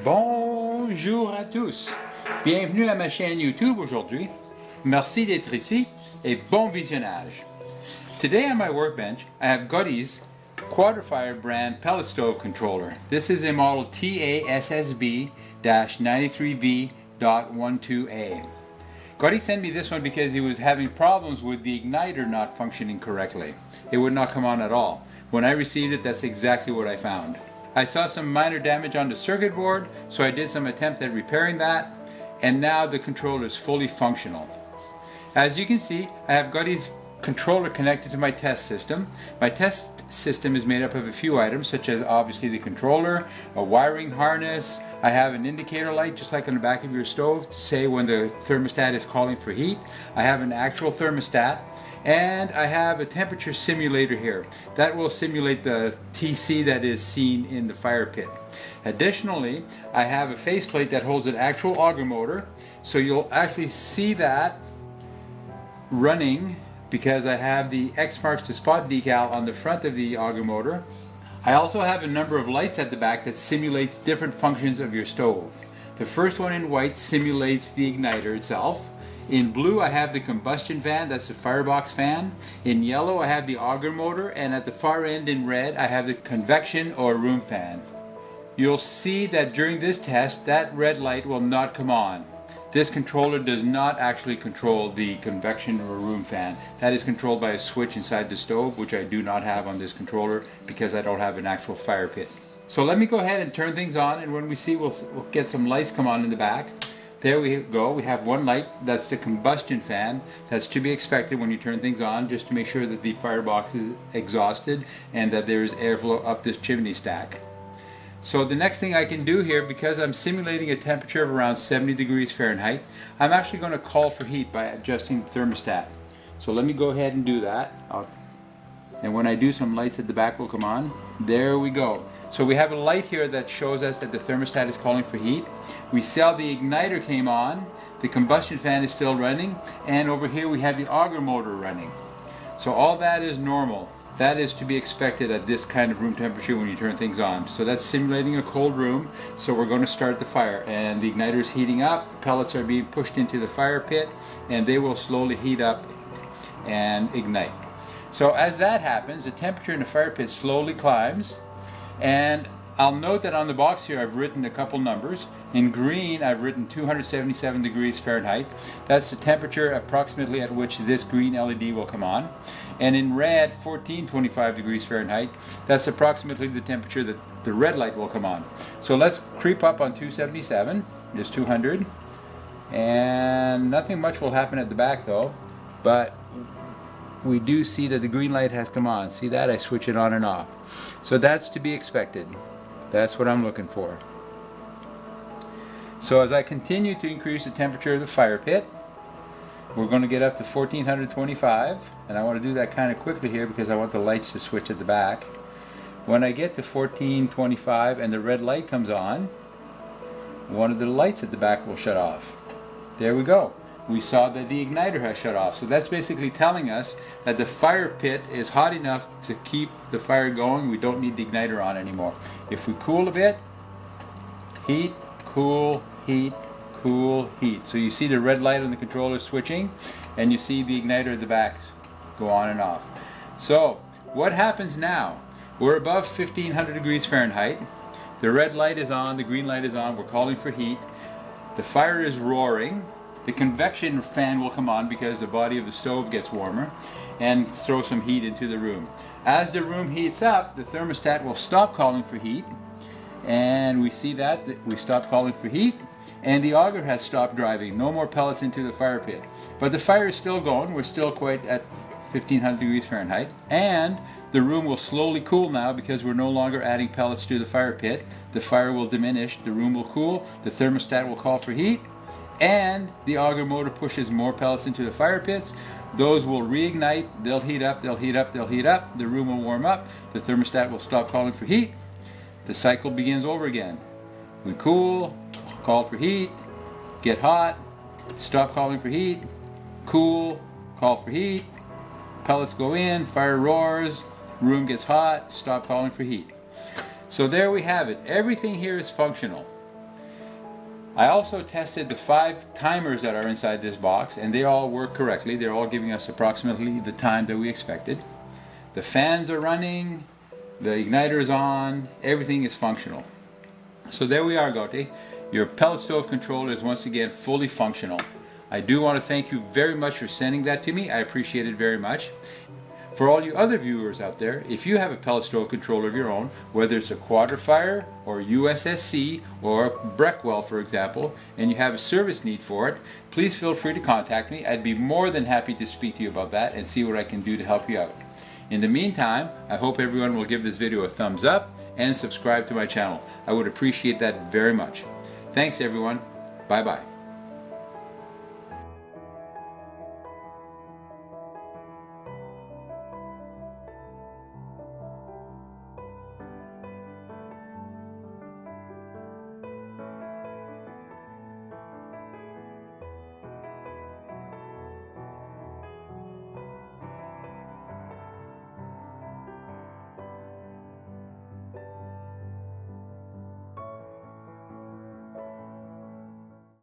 Bonjour à tous! Bienvenue à ma chaîne YouTube aujourd'hui. Merci d'être ici et bon visionnage. Today on my workbench I have Gotce's QuadraFire brand Pellet Stove Controller. This is a model TASSB-93V.12A. Gotce sent me this one because he was having problems with the igniter not functioning correctly. It would not come on at all. When I received it, that's exactly what I found. I saw some minor damage on the circuit board, so I did some attempt at repairing that, and now the controller is fully functional. As you can see, I have Gotce's controller connected to my test system. My test system is made up of a few items, such as obviously the controller, a wiring harness. I have an indicator light just like on the back of your stove to say when the thermostat is calling for heat. I have an actual thermostat, and I have a temperature simulator here that will simulate the TC that is seen in the fire pit. Additionally, I have a faceplate that holds an actual auger motor, so you'll actually see that running because I have the X marks the spot decal on the front of the auger motor. I also have a number of lights at the back that simulate different functions of your stove. The first one in white simulates the igniter itself. In blue I have the combustion fan, that's the firebox fan. In yellow I have the auger motor, and at the far end in red I have the convection or room fan. You'll see that during this test that red light will not come on. This controller does not actually control the convection or room fan. That is controlled by a switch inside the stove, which I do not have on this controller because I don't have an actual fire pit. So let me go ahead and turn things on, and when we see we'll get some lights come on in the back. There we go, we have one light, that's the combustion fan. That's to be expected when you turn things on, just to make sure that the firebox is exhausted and that there is airflow up this chimney stack. So the next thing I can do here, because I'm simulating a temperature of around 70 degrees Fahrenheit, I'm actually going to call for heat by adjusting the thermostat. So let me go ahead and do that. And when I do, some lights at the back will come on. There we go. So we have a light here that shows us that the thermostat is calling for heat. We saw the igniter came on, the combustion fan is still running, and over here we have the auger motor running. So all that is normal. That is to be expected at this kind of room temperature when you turn things on. So that's simulating a cold room. So we're going to start the fire, and the igniter is heating up. Pellets are being pushed into the fire pit, and they will slowly heat up and ignite. So as that happens, the temperature in the fire pit slowly climbs, and I'll note that on the box here I've written a couple numbers. In green I've written 277 degrees Fahrenheit. That's the temperature approximately at which this green LED will come on. And in red, 1425 degrees Fahrenheit. That's approximately the temperature that the red light will come on. So let's creep up on 277, just 200. And nothing much will happen at the back though, but we do see that the green light has come on. See that? I switch it on and off. So that's to be expected. That's what I'm looking for. So as I continue to increase the temperature of the fire pit, we're going to get up to 1425, and I want to do that kind of quickly here because I want the lights to switch at the back. When I get to 1425 and the red light comes on, one of the lights at the back will shut off. There we go. We saw that the igniter has shut off. So that's basically telling us that the fire pit is hot enough to keep the fire going. We don't need the igniter on anymore. If we cool a bit, heat, cool, heat, cool, heat. So you see the red light on the controller switching, and you see the igniter at the back go on and off. So what happens now? We're above 1500 degrees Fahrenheit. The red light is on, the green light is on, we're calling for heat. The fire is roaring. The convection fan will come on because the body of the stove gets warmer and throw some heat into the room. As the room heats up, the thermostat will stop calling for heat, and we see that we stopped calling for heat, and the auger has stopped driving. No more pellets into the fire pit. But the fire is still going. We're still quite at 1500 degrees Fahrenheit, and the room will slowly cool now because we're no longer adding pellets to the fire pit. The fire will diminish, the room will cool, the thermostat will call for heat, and the auger motor pushes more pellets into the fire pits. Those will reignite, they'll heat up, they'll heat up, they'll heat up, the room will warm up, the thermostat will stop calling for heat, the cycle begins over again. We cool, call for heat, get hot, stop calling for heat, cool, call for heat, pellets go in, fire roars, room gets hot, stop calling for heat. So there we have it. Everything here is functional. I also tested the 5 timers that are inside this box, and they all work correctly. They're all giving us approximately the time that we expected. The fans are running, the igniter is on, everything is functional. So there we are, Gotce. Your pellet stove controller is once again fully functional. I do want to thank you very much for sending that to me. I appreciate it very much. For all you other viewers out there, if you have a pellet stove controller of your own, whether it's a QuadraFire or USSC or Breckwell, for example, and you have a service need for it, please feel free to contact me. I'd be more than happy to speak to you about that and see what I can do to help you out. In the meantime, I hope everyone will give this video a thumbs up and subscribe to my channel. I would appreciate that very much. Thanks everyone. Bye bye.